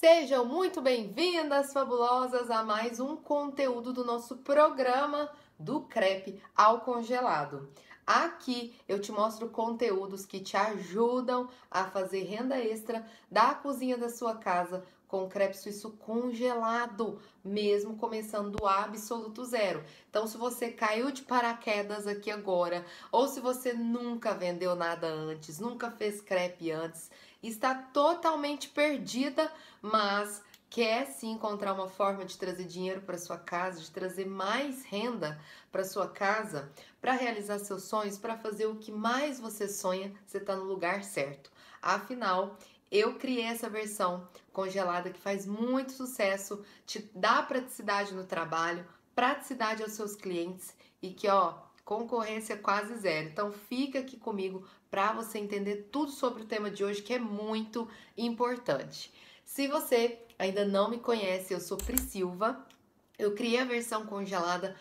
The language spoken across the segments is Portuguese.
Sejam muito bem-vindas, fabulosas, a mais um conteúdo do nosso programa do crepe ao congelado. Aqui eu te mostro conteúdos que te ajudam a fazer renda extra da cozinha da sua casa com crepe suíço congelado, mesmo começando do absoluto zero. Então, se você caiu de paraquedas aqui agora, ou se você nunca vendeu nada antes, nunca fez crepe antes, está totalmente perdida, mas quer sim encontrar uma forma de trazer dinheiro para sua casa, de trazer mais renda para sua casa, para realizar seus sonhos, para fazer o que mais você sonha, você está no lugar certo. Afinal, eu criei essa versão congelada que faz muito sucesso, te dá praticidade no trabalho, praticidade aos seus clientes e que, concorrência quase zero. Então fica aqui comigo para você entender tudo sobre o tema de hoje, que é muito importante. Se você ainda não me conhece, eu sou Priscilva. Eu criei a versão congelada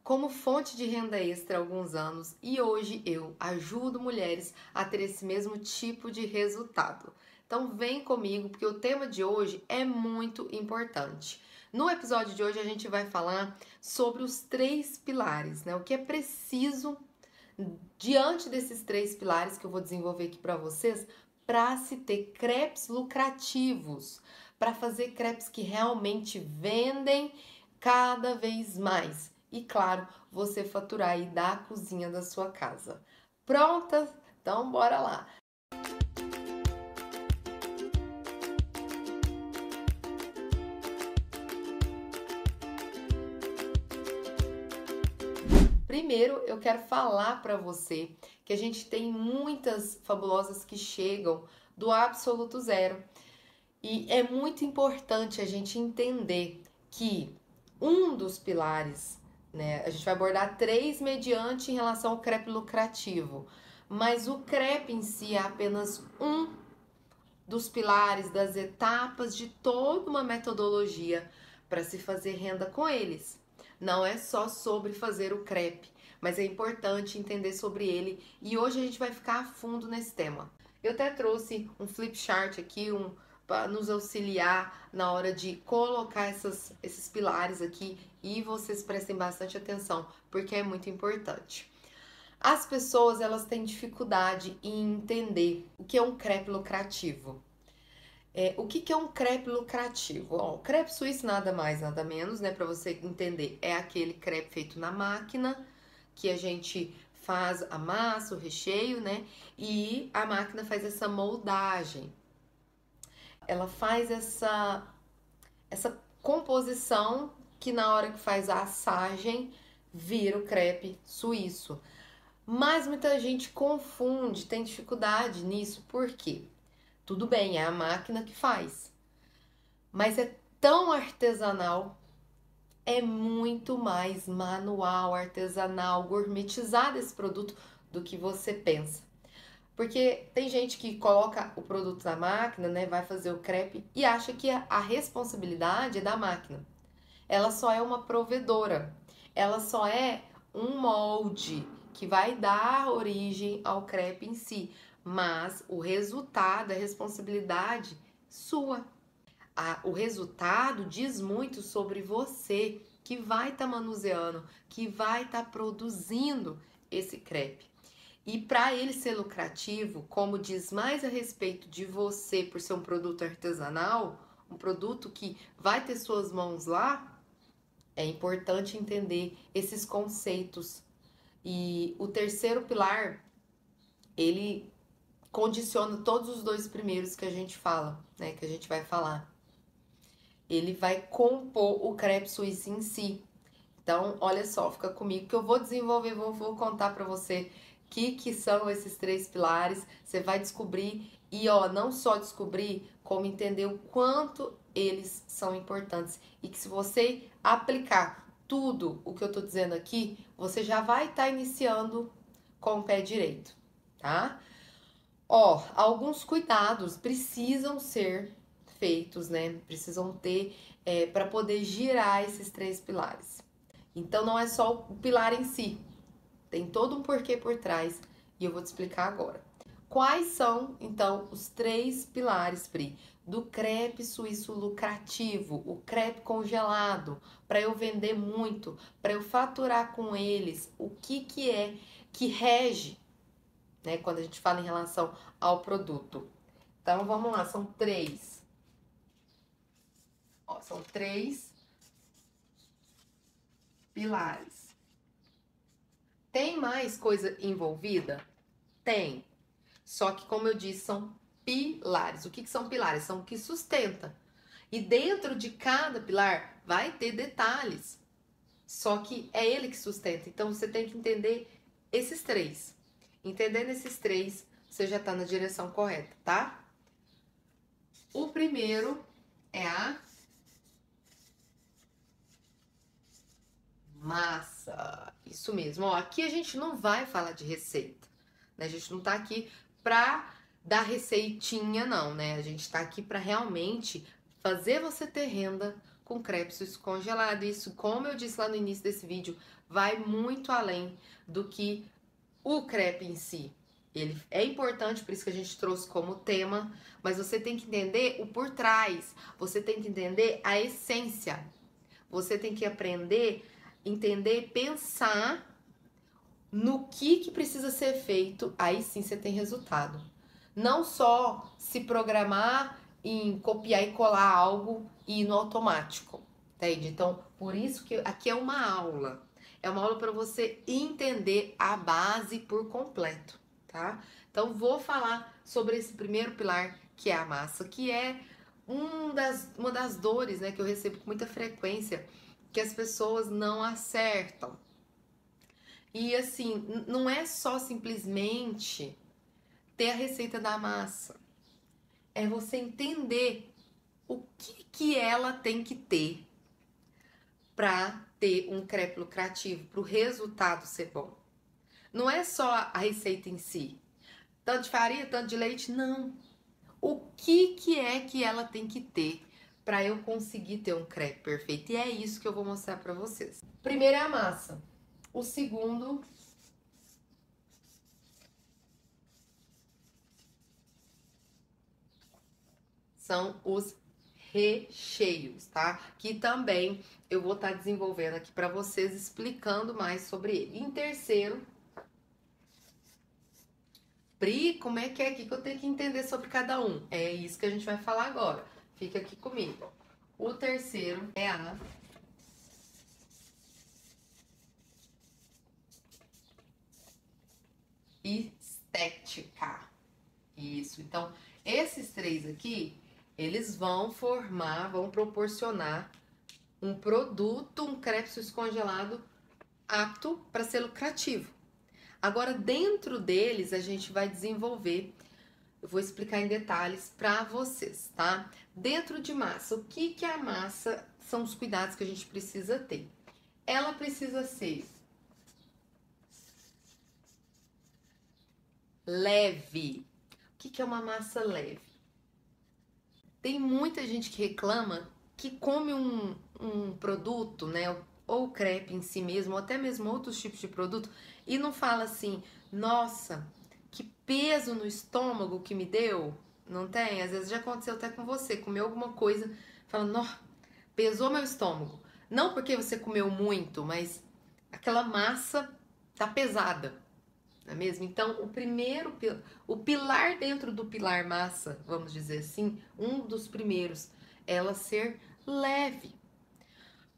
como fonte de renda extra há alguns anos e hoje eu ajudo mulheres a ter esse mesmo tipo de resultado. Então vem comigo porque o tema de hoje é muito importante. No episódio de hoje a gente vai falar sobre os 3 pilares, né? O que é preciso diante desses 3 pilares que eu vou desenvolver aqui para vocês, para se ter crepes lucrativos, para fazer crepes que realmente vendem cada vez mais. E claro, você faturar aí da cozinha da sua casa. Pronta? Então bora lá! Primeiro, eu quero falar para você que a gente tem muitas fabulosas que chegam do absoluto zero. E é muito importante a gente entender que um dos pilares, né, a gente vai abordar 3 mediante em relação ao crepe lucrativo, mas o crepe em si é apenas um dos pilares, das etapas de toda uma metodologia para se fazer renda com eles. Não é só sobre fazer o crepe, mas é importante entender sobre ele e hoje a gente vai ficar a fundo nesse tema. Eu até trouxe um flip chart aqui, para nos auxiliar na hora de colocar esses pilares aqui e vocês prestem bastante atenção, porque é muito importante. As pessoas, elas têm dificuldade em entender o que é um crepe lucrativo. O que é um crepe lucrativo? O crepe suíço nada mais, nada menos, né, para você entender, é aquele crepe feito na máquina, que a gente faz a massa, o recheio, né, e a máquina faz essa moldagem. Ela faz essa composição que na hora que faz a assagem vira o crepe suíço. Mas muita gente confunde, tem dificuldade nisso, por quê? Tudo bem, é a máquina que faz, mas é tão artesanal, é muito mais manual, artesanal, gourmetizado esse produto do que você pensa. Porque tem gente que coloca o produto na máquina, né, vai fazer o crepe e acha que a responsabilidade é da máquina. Ela só é uma provedora, ela só é um molde que vai dar origem ao crepe em si, mas o resultado é responsabilidade sua. O resultado diz muito sobre você que vai estar manuseando, que vai estar produzindo esse crepe. E para ele ser lucrativo, como diz mais a respeito de você por ser um produto artesanal, um produto que vai ter suas mãos lá, é importante entender esses conceitos. E o terceiro pilar, ele condiciona todos os 2 primeiros que a gente fala, né, que a gente vai falar. Ele vai compor o crepe suíço em si. Então, olha só, fica comigo que eu vou desenvolver, vou contar para você que são esses 3 pilares. Você vai descobrir e, não só descobrir, como entender o quanto eles são importantes. E que se você aplicar tudo o que eu tô dizendo aqui, você já vai estar iniciando com o pé direito, tá? Alguns cuidados precisam ser feitos, né? Precisam ter para poder girar esses 3 pilares. Então não é só o pilar em si, tem todo um porquê por trás e eu vou te explicar agora. Quais são, então, os 3 pilares, Pri, do crepe suíço lucrativo, o crepe congelado, para eu vender muito, para eu faturar com eles? O que que é que rege, né, quando a gente fala em relação ao produto? Então, vamos lá, são 3. Ó, são 3 pilares. Tem mais coisa envolvida? Tem. Só que, como eu disse, são pilares. O que que são pilares? São o que sustenta. E dentro de cada pilar vai ter detalhes. Só que é ele que sustenta. Então você tem que entender esses 3. Entendendo esses 3, você já está na direção correta, tá? O primeiro é a massa. Isso mesmo. Ó, aqui a gente não vai falar de receita, né? A gente não tá aqui pra dar receitinha, não, né? A gente tá aqui pra realmente fazer você ter renda com crepe suíço congelado. Isso, como eu disse lá no início desse vídeo, vai muito além do que o crepe em si. Ele é importante, por isso que a gente trouxe como tema, mas você tem que entender o por trás, você tem que entender a essência, você tem que aprender, entender, pensar no que precisa ser feito, aí sim você tem resultado. Não só se programar em copiar e colar algo e ir no automático, entende? Então, por isso que aqui é uma aula. É uma aula para você entender a base por completo, tá? Então, vou falar sobre esse primeiro pilar, que é a massa, que é uma das dores, né, que eu recebo com muita frequência, que as pessoas não acertam. E assim, não é só simplesmente ter a receita da massa. É você entender o que ela tem que ter para ter um crepe lucrativo, para o resultado ser bom. Não é só a receita em si. Tanto de farinha, tanto de leite, não. O que é que ela tem que ter para eu conseguir ter um crepe perfeito? E é isso que eu vou mostrar para vocês. Primeiro é a massa. O segundo são os recheios, tá? Que também eu vou estar desenvolvendo aqui para vocês, explicando mais sobre ele. Em terceiro, Pri, como é que eu tenho que entender sobre cada um? É isso que a gente vai falar agora. Fica aqui comigo. O terceiro é a estética. Isso. Então, esses 3 aqui, eles vão formar, vão proporcionar um produto, um crepe suíço congelado apto para ser lucrativo. Agora, dentro deles, a gente vai desenvolver, eu vou explicar em detalhes para vocês, tá? Dentro de massa, o que é a massa? São os cuidados que a gente precisa ter. Ela precisa ser leve. O que é uma massa leve? Tem muita gente que reclama que come um produto, né? Ou crepe em si mesmo, ou até mesmo outros tipos de produto, e não fala assim, nossa, que peso no estômago que me deu. Não tem? Às vezes já aconteceu até com você, comeu alguma coisa, fala, nossa, pesou meu estômago. Não porque você comeu muito, mas aquela massa tá pesada, não é mesmo? Então, o pilar dentro do pilar massa, vamos dizer assim, um dos primeiros, ela ser leve.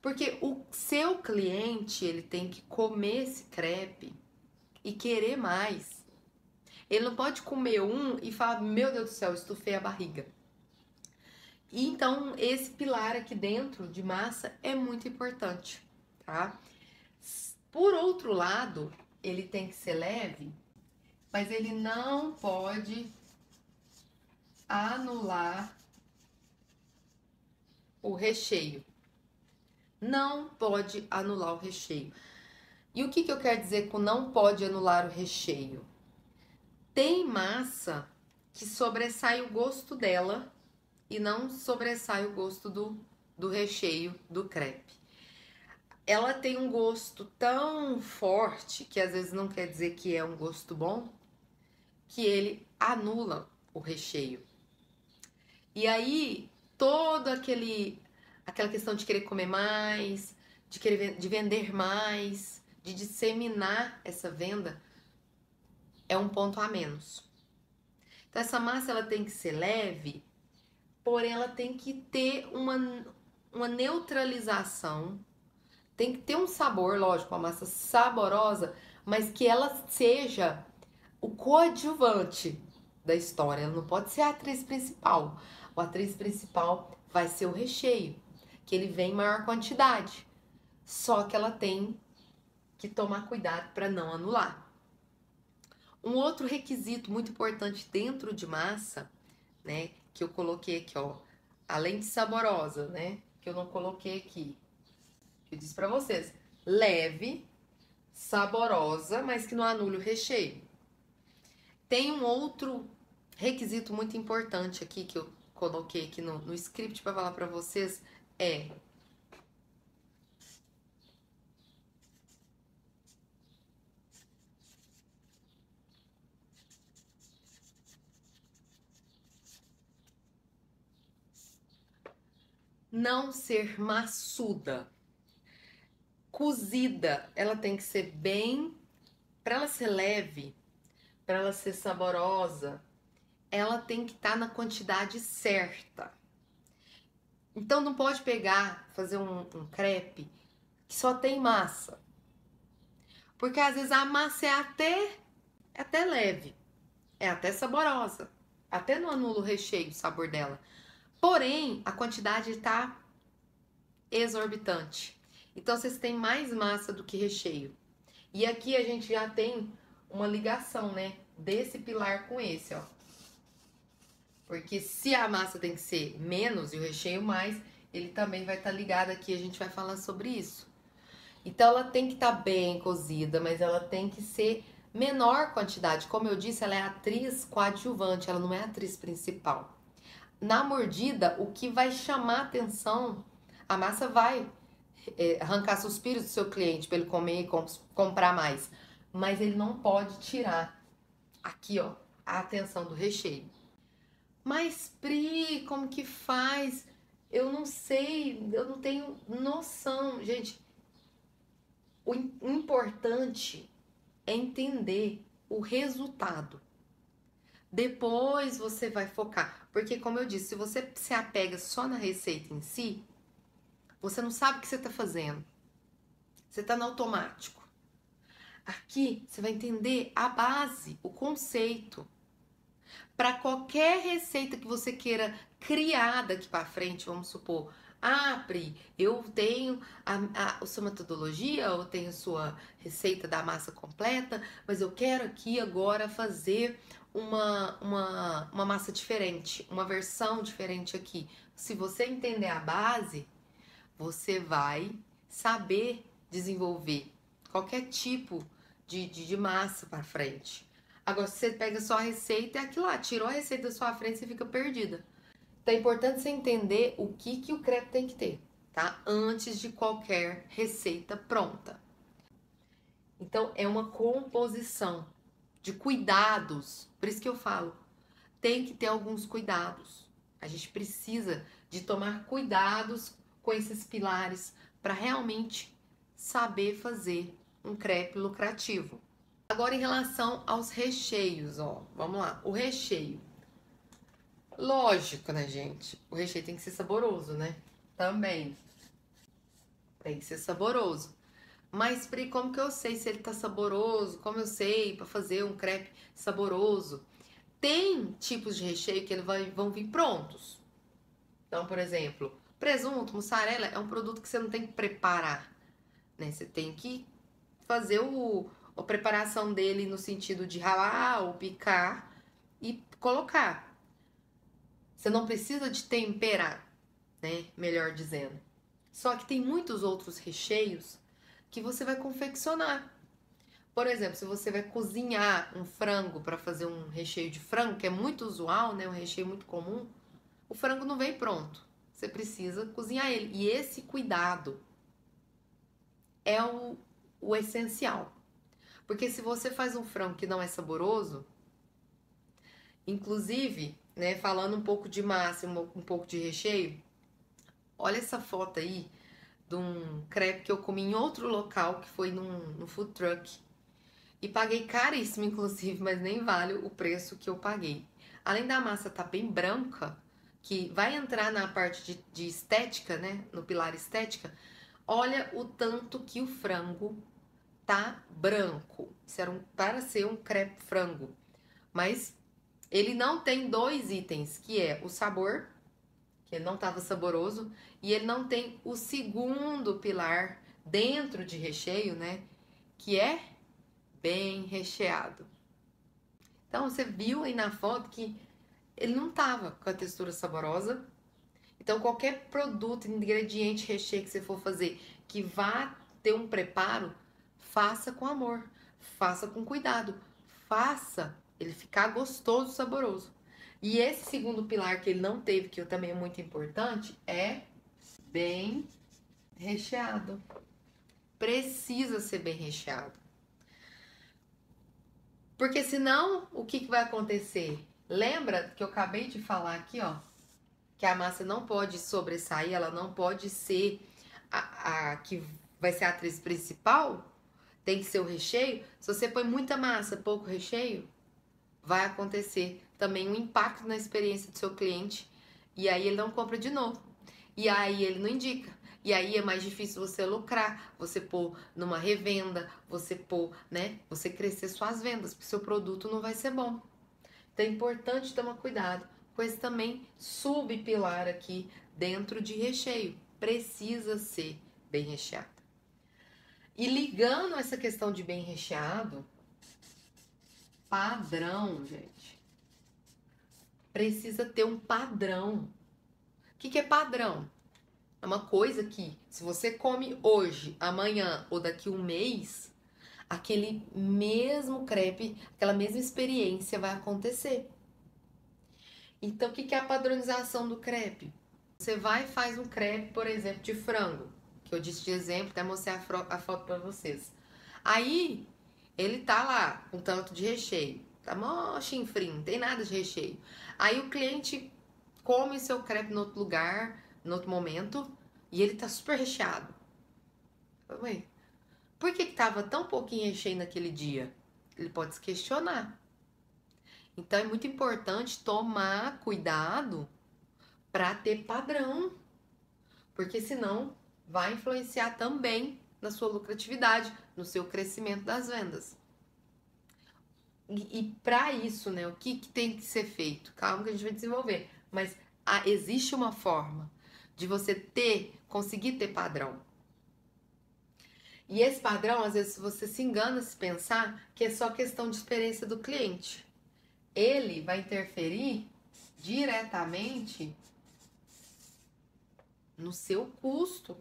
Porque o seu cliente, ele tem que comer esse crepe e querer mais. Ele não pode comer um e falar, meu Deus do céu, estufei a barriga. E então, esse pilar aqui dentro de massa é muito importante, tá? Por outro lado, ele tem que ser leve, mas ele não pode anular o recheio. Não pode anular o recheio. E o que eu quero dizer com não pode anular o recheio? Tem massa que sobressai o gosto dela e não sobressai o gosto do recheio do crepe. Ela tem um gosto tão forte que às vezes não quer dizer que é um gosto bom, que ele anula o recheio. E aí, todo aquela questão de querer comer mais, de vender mais, de disseminar essa venda, é um ponto a menos. Então, essa massa ela tem que ser leve, porém ela tem que ter uma neutralização, tem que ter um sabor, lógico, uma massa saborosa, mas que ela seja o coadjuvante da história. Ela não pode ser a atriz principal. A atriz principal vai ser o recheio, que ele vem em maior quantidade. Só que ela tem que tomar cuidado para não anular. Um outro requisito muito importante dentro de massa, né, que eu coloquei aqui, ó, além de saborosa, né, que eu não coloquei aqui, que eu disse para vocês, leve, saborosa, mas que não anule o recheio. Tem um outro requisito muito importante aqui que eu coloquei aqui no script para falar para vocês é não ser maçuda. Cozida, ela tem que ser bem, para ela ser leve, para ela ser saborosa, ela tem que estar na quantidade certa. Então não pode pegar, fazer um crepe que só tem massa. Porque às vezes a massa é até leve, é até saborosa, até não anula o recheio, o sabor dela. Porém, a quantidade está exorbitante. Então vocês têm mais massa do que recheio. E aqui a gente já tem uma ligação, né, desse pilar com esse, ó. Porque se a massa tem que ser menos e o recheio mais, ele também vai estar ligado aqui, a gente vai falar sobre isso. Então ela tem que estar bem cozida, mas ela tem que ser menor quantidade. Como eu disse, ela é atriz coadjuvante, ela não é atriz principal. Na mordida, o que vai chamar atenção, a massa vai arrancar suspiros do seu cliente para ele comer e comprar mais. Mas ele não pode tirar aqui, ó, a atenção do recheio. Mas, Pri, como que faz? Eu não sei, eu não tenho noção. Gente, o importante é entender o resultado. Depois você vai focar. Porque, como eu disse, se você se apega só na receita em si, você não sabe o que você está fazendo. Você está no automático. Aqui você vai entender a base, o conceito. Para qualquer receita que você queira criar daqui para frente, vamos supor, ah, Pri, eu tenho a sua metodologia, eu tenho a sua receita da massa completa, mas eu quero aqui agora fazer uma massa diferente, uma versão diferente aqui. Se você entender a base, você vai saber desenvolver qualquer tipo de massa para frente. Agora, se você pega só a receita, é aquilo lá, tirou a receita da sua frente, você fica perdida. Então é importante você entender o que o crepe tem que ter, tá? Antes de qualquer receita pronta. Então é uma composição de cuidados. Por isso que eu falo, tem que ter alguns cuidados. A gente precisa de tomar cuidados com esses pilares para realmente saber fazer um crepe lucrativo. Agora em relação aos recheios, ó, vamos lá, o recheio. Lógico, né, gente? O recheio tem que ser saboroso, né? Também. Tem que ser saboroso. Mas, Pri, como que eu sei se ele tá saboroso? Como eu sei para fazer um crepe saboroso? Tem tipos de recheio que vão vir prontos. Então, por exemplo, presunto, mussarela é um produto que você não tem que preparar, né? Você tem que fazer a preparação dele no sentido de ralar ou picar e colocar. Você não precisa de temperar, né? Melhor dizendo. Só que tem muitos outros recheios que você vai confeccionar. Por exemplo, se você vai cozinhar um frango para fazer um recheio de frango, que é muito usual, né? Um recheio muito comum, o frango não vem pronto. Você precisa cozinhar ele. E esse cuidado é o essencial. Porque se você faz um frango que não é saboroso, Inclusive, né, falando um pouco de massa, um pouco de recheio, olha essa foto aí de um crepe que eu comi em outro local, que foi no food truck. E paguei caríssimo, inclusive, mas nem vale o preço que eu paguei. Além da massa estar bem branca, que vai entrar na parte de estética, né? No pilar estética, olha o tanto que o frango tá branco. Isso era para ser um crepe frango. Mas ele não tem dois itens, que é o sabor, que ele não estava saboroso, e ele não tem o segundo pilar dentro de recheio, né? Que é bem recheado. Então você viu aí na foto que ele não tava com a textura saborosa. Então qualquer produto, ingrediente, recheio que você for fazer que vá ter um preparo, faça com amor, faça com cuidado, faça ele ficar gostoso, saboroso. E esse segundo pilar que ele não teve, que também é muito importante, é bem recheado. Precisa ser bem recheado. Porque senão, o que vai acontecer? Lembra que eu acabei de falar aqui, ó, que a massa não pode sobressair, ela não pode ser a que vai ser a atriz principal, tem que ser o recheio. Se você põe muita massa, pouco recheio, vai acontecer também um impacto na experiência do seu cliente, e aí ele não compra de novo. E aí ele não indica. E aí é mais difícil você lucrar, você pôr numa revenda, você pôr, né? Você crescer suas vendas, porque seu produto não vai ser bom. Então é importante tomar cuidado com esse também subpilar aqui dentro de recheio. Precisa ser bem recheado. E ligando essa questão de bem recheado, padrão, gente. Precisa ter um padrão. O que é padrão? É uma coisa que, se você come hoje, amanhã ou daqui um mês, aquele mesmo crepe, aquela mesma experiência vai acontecer. Então, o que é a padronização do crepe? Você vai e faz um crepe, por exemplo, de frango, que eu disse de exemplo, até mostrei a foto para vocês. Aí, ele tá lá, com tanto de recheio. Tá mó chinfrim, não tem nada de recheio. Aí o cliente come seu crepe no outro lugar, no outro momento, e ele tá super recheado. Ué, por que tava tão pouquinho recheio naquele dia? Ele pode se questionar. Então é muito importante tomar cuidado para ter padrão, porque senão vai influenciar também na sua lucratividade, no seu crescimento das vendas. E para isso, né, o que tem que ser feito? Calma que a gente vai desenvolver, mas existe uma forma de você conseguir ter padrão. E esse padrão, às vezes, você se engana se pensar que é só questão de experiência do cliente. Ele vai interferir diretamente no seu custo.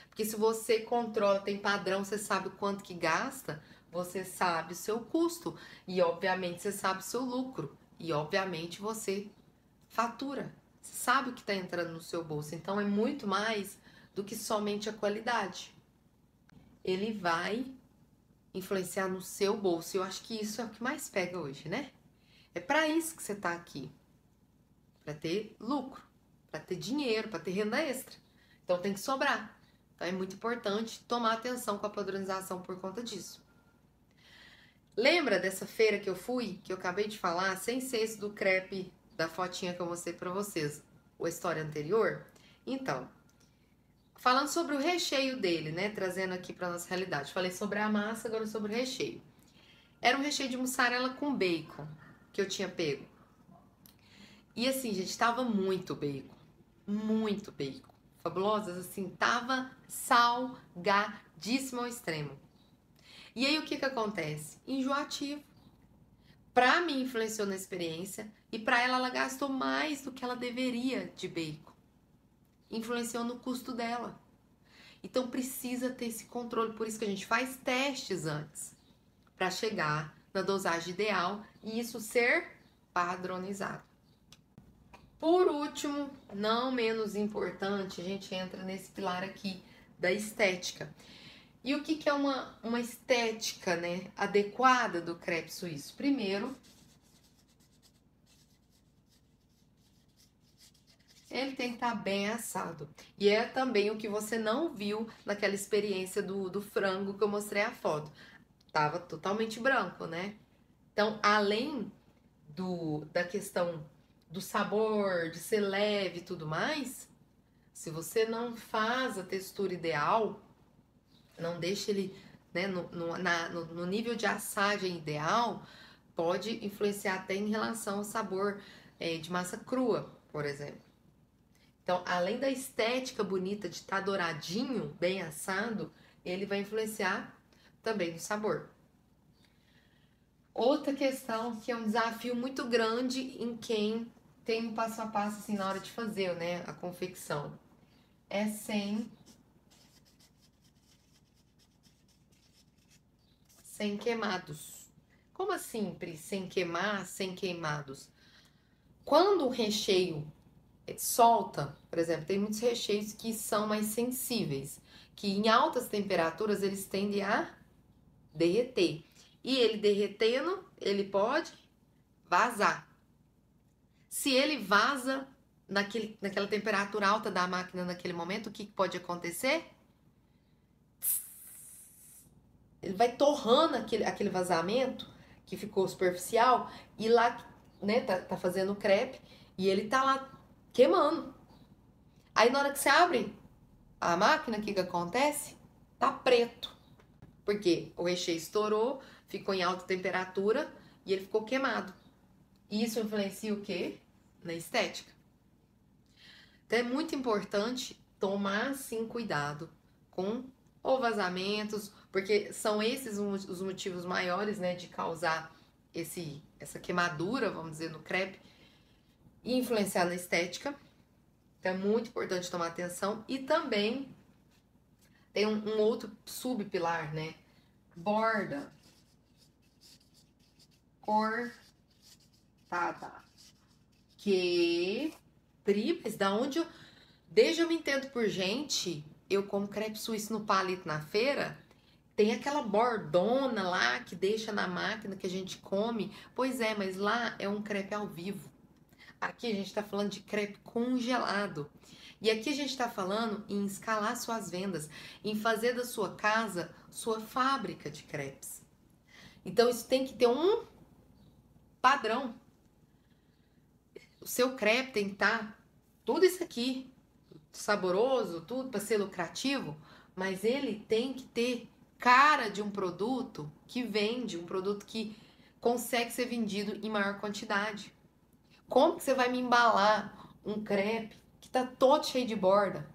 Porque se você controla, tem padrão, você sabe o quanto que gasta, você sabe o seu custo. E, obviamente, você sabe o seu lucro. E, obviamente, você fatura. Você sabe o que está entrando no seu bolso. Então, é muito mais do que somente a qualidade. Ele vai influenciar no seu bolso. Eu acho que isso é o que mais pega hoje, né? É para isso que você está aqui. Para ter lucro, para ter dinheiro, para ter renda extra. Então tem que sobrar. Então é muito importante tomar atenção com a padronização por conta disso. Lembra dessa feira que eu fui, que eu acabei de falar, sem ser esse do crepe da fotinha que eu mostrei para vocês, a história anterior? Então, falando sobre o recheio dele, né, trazendo aqui para nossa realidade. Falei sobre a massa, agora sobre o recheio. Era um recheio de mussarela com bacon que eu tinha pego. E assim, gente, tava muito bacon. Muito bacon. Fabulosas, assim, tava salgadíssimo ao extremo. E aí o que acontece? Enjoativo. Pra mim influenciou na experiência e pra ela gastou mais do que ela deveria de bacon. Influenciou no custo dela. Então precisa ter esse controle, por isso que a gente faz testes antes, para chegar na dosagem ideal e isso ser padronizado. Por último, não menos importante, a gente entra nesse pilar aqui da estética. E o que é uma estética, né, adequada do crepe suíço? Primeiro, Ele tem que estar bem assado. E é também o que você não viu naquela experiência do frango que eu mostrei a foto. Tava totalmente branco, né? Então, além da questão do sabor, de ser leve e tudo mais, se você não faz a textura ideal, não deixa ele, né, no nível de assagem ideal, pode influenciar até em relação ao sabor de massa crua, por exemplo. Então, além da estética bonita de estar douradinho, bem assado, ele vai influenciar também no sabor. Outra questão que é um desafio muito grande em quem tem um passo a passo assim na hora de fazer, né, a confecção, é sem queimados. Como assim, Pri? Sem queimar, sem queimados? Quando o recheio solta, por exemplo, tem muitos recheios que são mais sensíveis, que em altas temperaturas eles tendem a derreter. E ele derretendo, ele pode vazar. Se ele vaza naquela temperatura alta da máquina naquele momento, o que pode acontecer? Ele vai torrando aquele vazamento que ficou superficial e lá, né, tá fazendo crepe e ele tá lá queimando. Aí na hora que você abre a máquina, o que acontece? Tá preto. Porque o recheio estourou, ficou em alta temperatura e ele ficou queimado. E isso influencia o quê? Na estética. Então é muito importante tomar sim cuidado com ou vazamentos, porque são esses os motivos maiores, né, de causar essa queimadura, vamos dizer, no crepe e influenciar na estética. Então é muito importante tomar atenção e também tem um outro subpilar, né? Borda cortada. Que mas da onde eu. Desde eu me entendo por gente, eu como crepe suíço no palito na feira, tem aquela bordona lá que deixa na máquina que a gente come. Pois é, mas lá é um crepe ao vivo. Aqui a gente tá falando de crepe congelado. E aqui a gente tá falando em escalar suas vendas, em fazer da sua casa sua fábrica de crepes. Então isso tem que ter um padrão. O seu crepe tem que estar tudo isso aqui, saboroso, tudo para ser lucrativo, mas ele tem que ter cara de um produto que vende, um produto que consegue ser vendido em maior quantidade. Como que você vai me embalar um crepe que tá todo cheio de borda?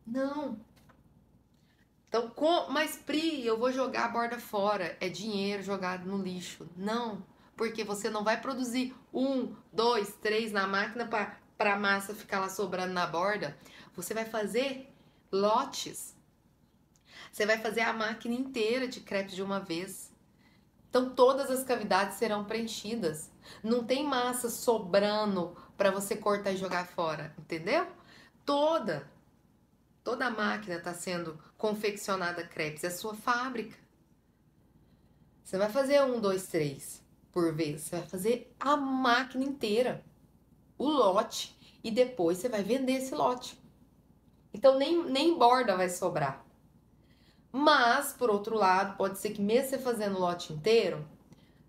Não. Então, mas Pri, eu vou jogar a borda fora. É dinheiro jogado no lixo. Não. Porque você não vai produzir um, dois, três na máquina para a massa ficar lá sobrando na borda. Você vai fazer lotes. Você vai fazer a máquina inteira de crepes de uma vez. Então todas as cavidades serão preenchidas. Não tem massa sobrando para você cortar e jogar fora, entendeu? Toda Toda a máquina está sendo confeccionada crepes, é a sua fábrica. Você vai fazer um, dois, três por vez. Você vai fazer a máquina inteira, o lote, e depois você vai vender esse lote. Então nem borda vai sobrar. Mas, por outro lado, pode ser que mesmo você fazendo o lote inteiro,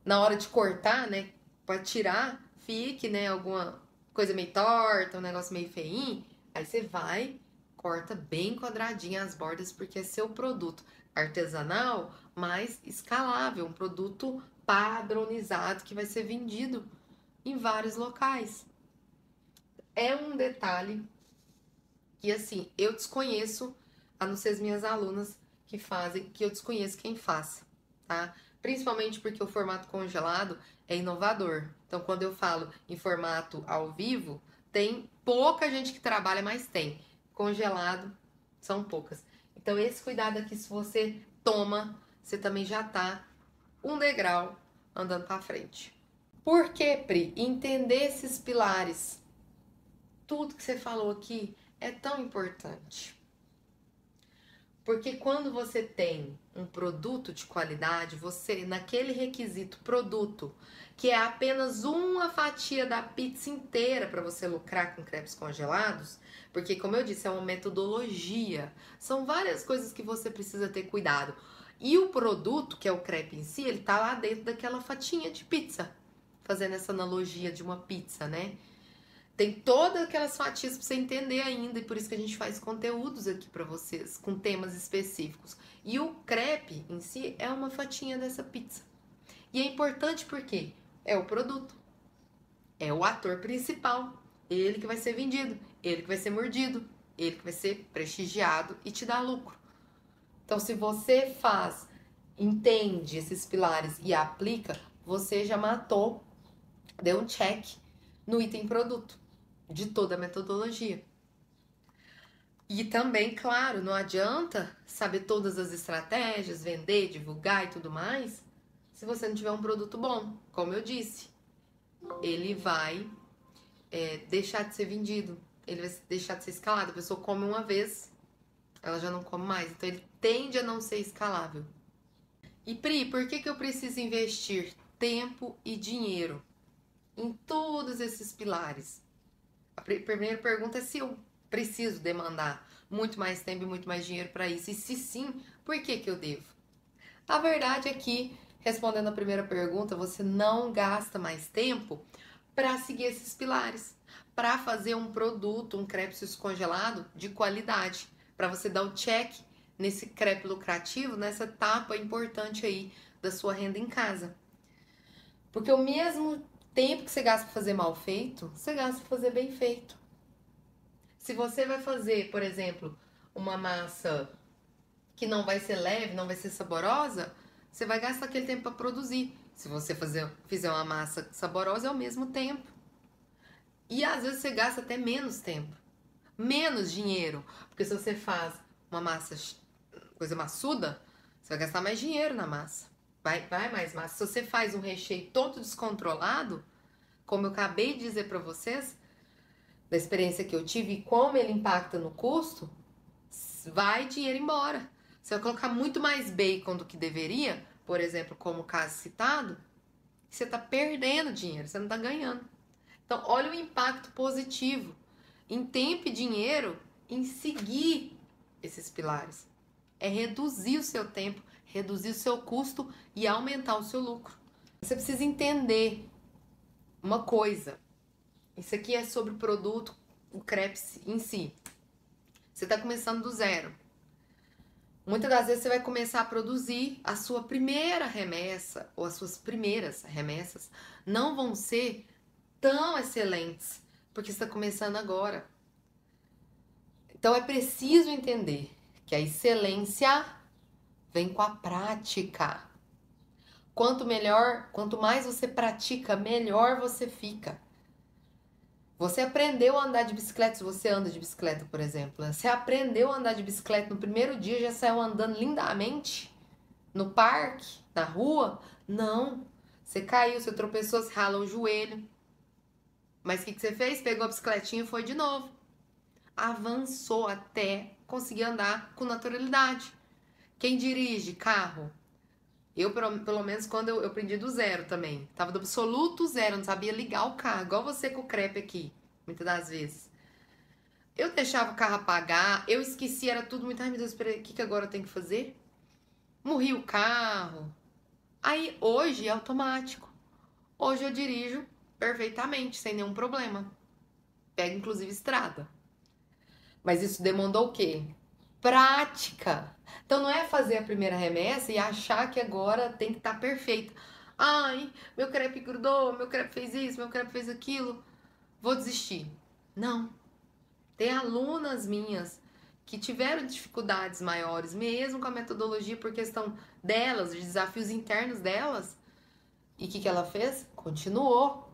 na hora de cortar, né, para tirar, fique, né, alguma coisa meio torta, um negócio meio feinho, aí você vai, corta bem quadradinha as bordas, porque é seu produto artesanal, mas escalável, um produto padronizado que vai ser vendido em vários locais. É um detalhe que, assim, eu desconheço, a não ser as minhas alunas que fazem, que eu desconheço quem faça, tá? Principalmente porque o formato congelado é inovador. Então, quando eu falo em formato ao vivo, tem pouca gente que trabalha, mas tem. Congelado são poucas. Então, esse cuidado aqui, se você toma, você também já tá um degrau andando para frente. Por que, Pri? Entender esses pilares. Tudo que você falou aqui é tão importante. Porque quando você tem um produto de qualidade, você, naquele requisito produto, que é apenas uma fatia da pizza inteira para você lucrar com crepes congelados, porque, como eu disse, é uma metodologia, são várias coisas que você precisa ter cuidado. E o produto, que é o crepe em si, ele tá lá dentro daquela fatinha de pizza, fazendo essa analogia de uma pizza, né? Tem todas aquelas fatias para você entender ainda, e por isso que a gente faz conteúdos aqui para vocês, com temas específicos. E o crepe em si é uma fatinha dessa pizza. E é importante porque é o produto, é o ator principal, ele que vai ser vendido, ele que vai ser mordido, ele que vai ser prestigiado e te dá lucro. Então, se você faz, entende esses pilares e aplica, você já matou, deu um check no item produto de toda a metodologia. E também, claro, não adianta saber todas as estratégias, vender, divulgar e tudo mais, se você não tiver um produto bom. Como eu disse, ele vai deixar de ser vendido, ele vai deixar de ser escalado. A pessoa come uma vez, ela já não come mais. Então, ele tende a não ser escalável. E Pri, por que eu preciso investir tempo e dinheiro em todos esses pilares? A primeira pergunta é se eu preciso demandar muito mais tempo e muito mais dinheiro para isso. E se sim, por que eu devo? A verdade é que, respondendo a primeira pergunta, você não gasta mais tempo para seguir esses pilares, para fazer um produto, um crepe suíço congelado de qualidade, para você dar o check nesse crepe lucrativo, nessa etapa importante aí da sua renda em casa. Porque o mesmo tempo que você gasta para fazer mal feito, você gasta para fazer bem feito. Se você vai fazer, por exemplo, uma massa que não vai ser leve, não vai ser saborosa, você vai gastar aquele tempo para produzir. Se você fizer uma massa saborosa, é o mesmo tempo. E às vezes você gasta até menos tempo, menos dinheiro. Porque se você faz uma massa, coisa maçuda, você vai gastar mais dinheiro na massa. Vai mais massa. Se você faz um recheio todo descontrolado, como eu acabei de dizer para vocês, da experiência que eu tive e como ele impacta no custo, vai dinheiro embora. Você vai colocar muito mais bacon do que deveria, por exemplo, como o caso citado, você está perdendo dinheiro, você não está ganhando. Então, olha o impacto positivo em tempo e dinheiro em seguir esses pilares. É reduzir o seu tempo, reduzir o seu custo e aumentar o seu lucro. Você precisa entender uma coisa. Isso aqui é sobre o produto, o crepe em si. Você está começando do zero. Muitas das vezes você vai começar a produzir a sua primeira remessa ou as suas primeiras remessas não vão ser tão excelentes porque você está começando agora. Então é preciso entender que a excelência vem com a prática. Quanto mais você pratica, melhor você fica. Você aprendeu a andar de bicicleta, se você anda de bicicleta, por exemplo. Você aprendeu a andar de bicicleta no primeiro dia, já saiu andando lindamente no parque, na rua? Não. Você caiu, você tropeçou, você ralou o joelho. Mas o que você fez? Pegou a bicicletinha e foi de novo. Avançou até conseguir andar com naturalidade. Quem dirige carro? Eu, pelo menos, quando eu aprendi do zero também. Tava do absoluto zero, não sabia ligar o carro. Igual você com o crepe aqui, muitas das vezes. Eu deixava o carro apagar, eu esqueci, era tudo muito... Ai, meu Deus, peraí, o que agora eu tenho que fazer? Morri o carro. Aí, hoje é automático. Hoje eu dirijo perfeitamente, sem nenhum problema. Pego, inclusive, estrada. Mas isso demandou o quê? Prática. Então não é fazer a primeira remessa e achar que agora tem que estar perfeita. Ai, meu crepe grudou, meu crepe fez isso, meu crepe fez aquilo. Vou desistir. Não. Tem alunas minhas que tiveram dificuldades maiores, mesmo com a metodologia, por questão delas, de desafios internos delas. E o que ela fez? Continuou.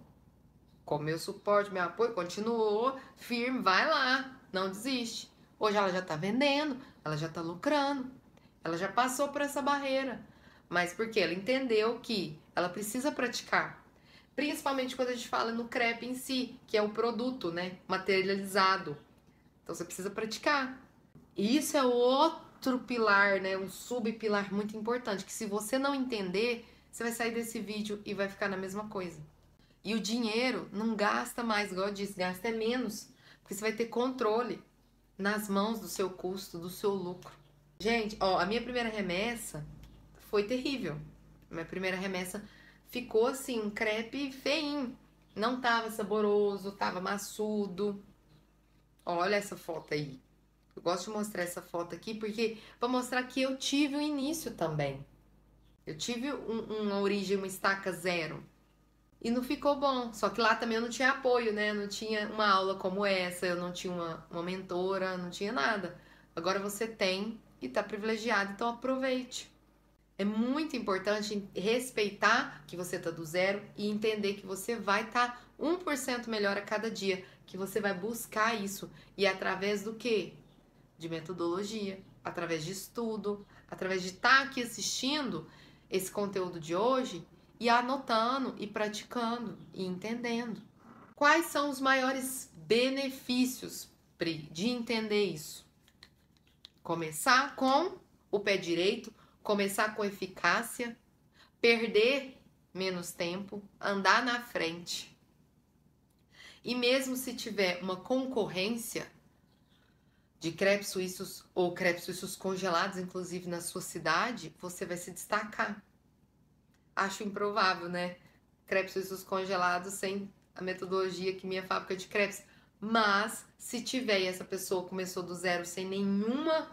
Com meu suporte, meu apoio, continuou firme, vai lá, não desiste. Hoje ela já tá vendendo, ela já tá lucrando, ela já passou por essa barreira. Mas porque ela entendeu que ela precisa praticar. Principalmente quando a gente fala no crepe em si, que é o produto, né, materializado. Então você precisa praticar. E isso é outro pilar, né? Um subpilar muito importante, que se você não entender, você vai sair desse vídeo e vai ficar na mesma coisa. E o dinheiro não gasta mais, igual eu disse, gasta é menos, porque você vai ter controle nas mãos do seu custo, do seu lucro. Gente, ó, a minha primeira remessa foi terrível. Minha primeira remessa ficou assim, um crepe feinho. Não tava saboroso, tava maçudo. Olha essa foto aí. Eu gosto de mostrar essa foto aqui porque para mostrar que eu tive o início também. Eu tive uma origem, uma estaca zero. E não ficou bom. Só que lá também eu não tinha apoio, né? Eu não tinha uma aula como essa, eu não tinha uma mentora, não tinha nada. Agora você tem e tá privilegiado, então aproveite. É muito importante respeitar que você tá do zero e entender que você vai estar 1% melhor a cada dia, que você vai buscar isso. E através do quê? De metodologia, através de estudo, através de estar aqui assistindo esse conteúdo de hoje e anotando e praticando e entendendo. Quais são os maiores benefícios, Pri, de entender isso? Começar com o pé direito, começar com eficácia, perder menos tempo, andar na frente. E mesmo se tiver uma concorrência de crepes suíços ou crepes suíços congelados, inclusive na sua cidade, você vai se destacar. Acho improvável, né? Crepes suíços congelados sem a metodologia que minha fábrica de crepes. Mas, se tiver e essa pessoa começou do zero sem nenhuma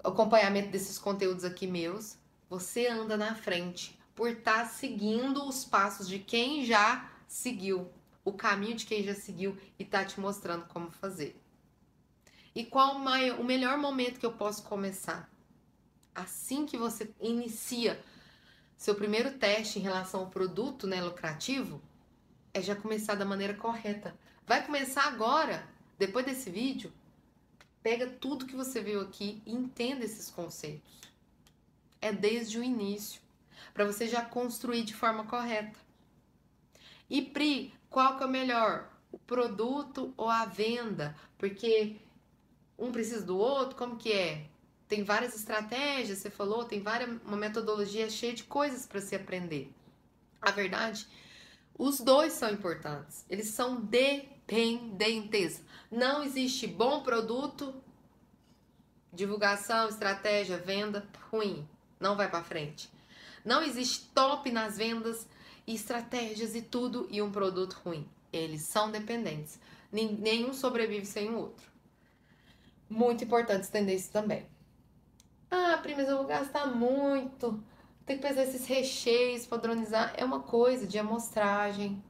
acompanhamento desses conteúdos aqui meus, você anda na frente por estar seguindo os passos de quem já seguiu, o caminho de quem já seguiu e tá te mostrando como fazer. E qual o melhor momento que eu posso começar? Assim que você inicia seu primeiro teste em relação ao produto, né, lucrativo, é já começar da maneira correta. Vai começar agora, depois desse vídeo, pega tudo que você viu aqui e entenda esses conceitos. É desde o início, para você já construir de forma correta. E Pri, qual que é o melhor? O produto ou a venda? Porque um precisa do outro, como que é? Tem várias estratégias, você falou, tem uma metodologia cheia de coisas para se aprender. A verdade, os dois são importantes, eles são dependentes. Não existe bom produto, divulgação, estratégia, venda ruim, não vai para frente. Não existe top nas vendas, estratégias e tudo e um produto ruim. Eles são dependentes. Nenhum sobrevive sem o outro. Muito importante entender isso também. Ah, Pri, mas eu vou gastar muito. Tem que pensar esses recheios, padronizar. É uma coisa de amostragem,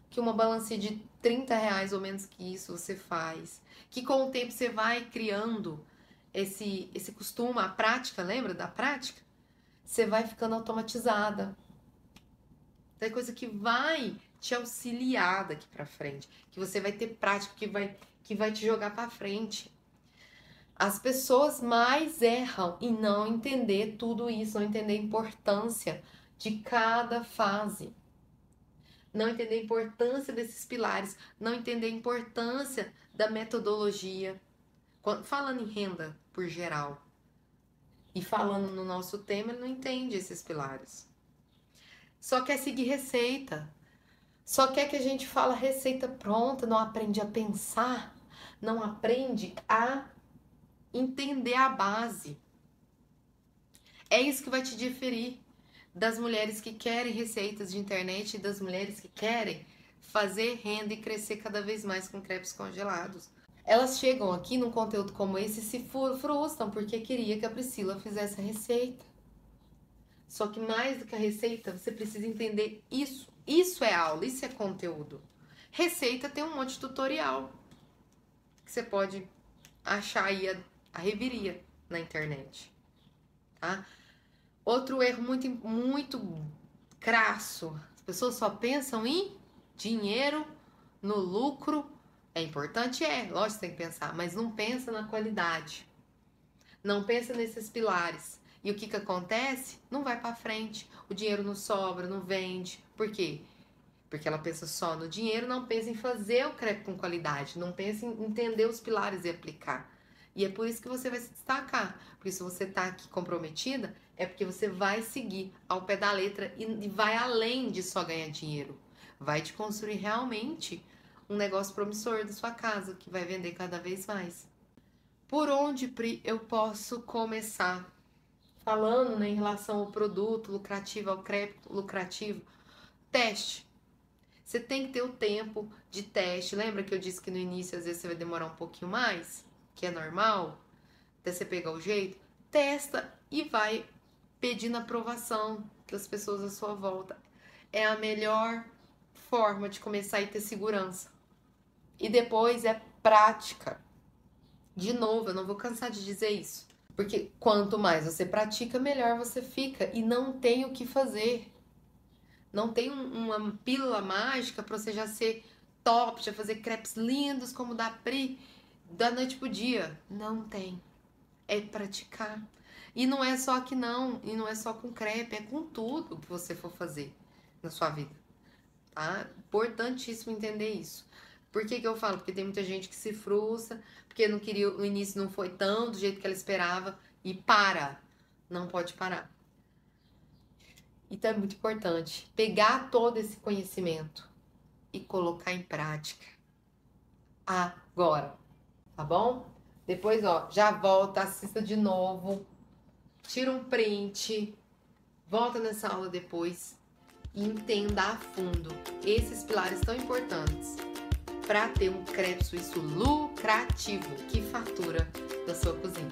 que uma balança de R$ 30 ou menos que isso você faz. Que com o tempo você vai criando esse costume, a prática, lembra da prática? Você vai ficando automatizada. Tem coisa que vai te auxiliar daqui pra frente. Que você vai ter prática, que vai te jogar pra frente. As pessoas mais erram em não entender tudo isso, não entender a importância de cada fase, não entender a importância desses pilares, não entender a importância da metodologia. Falando em renda por geral e falando no nosso tema, ele não entende esses pilares. Só quer seguir receita, só quer que a gente fala receita pronta, não aprende a pensar, não aprende a entender a base. É isso que vai te diferir das mulheres que querem receitas de internet e das mulheres que querem fazer renda e crescer cada vez mais com crepes congelados. Elas chegam aqui num conteúdo como esse e se frustram porque queria que a Priscila fizesse a receita. Só que mais do que a receita, você precisa entender isso. Isso é aula, isso é conteúdo. Receita tem um monte de tutorial que você pode achar aí a reviria na internet, tá? Outro erro muito crasso. As pessoas só pensam em dinheiro, no lucro. É importante, lógico que tem que pensar, mas não pensa na qualidade. Não pensa nesses pilares. E o que acontece? Não vai para frente. O dinheiro não sobra, não vende. Por quê? Porque ela pensa só no dinheiro, não pensa em fazer o crepe com qualidade, não pensa em entender os pilares e aplicar. E é por isso que você vai se destacar. Porque se você tá aqui comprometida, é porque você vai seguir ao pé da letra e vai além de só ganhar dinheiro. Vai te construir realmente um negócio promissor da sua casa, que vai vender cada vez mais. Por onde, Pri, eu posso começar? Falando, né, em relação ao produto lucrativo, ao crédito lucrativo, teste. Você tem que ter o tempo de teste. Lembra que eu disse que no início às vezes você vai demorar um pouquinho mais? Que é normal? Até você pegar o jeito. Testa e vai pedindo aprovação das pessoas à sua volta. É a melhor forma de começar e ter segurança. E depois é prática. De novo, eu não vou cansar de dizer isso. Porque quanto mais você pratica, melhor você fica. E não tem o que fazer. Não tem uma pílula mágica para você já ser top, já fazer crepes lindos como da Pri, da noite pro dia. Não tem. É praticar. E não é só aqui não. E não é só com crepe, é com tudo que você for fazer na sua vida. Tá? Importantíssimo entender isso. Por que que eu falo? Porque tem muita gente que se frustra, porque não queria, o início não foi tão do jeito que ela esperava e para. Não pode parar. Então é muito importante pegar todo esse conhecimento e colocar em prática agora, tá bom? Depois, ó, já volta, assista de novo, tira um print, volta nessa aula depois e entenda a fundo esses pilares tão importantes para ter um crepe suíço lucrativo que fatura da sua cozinha.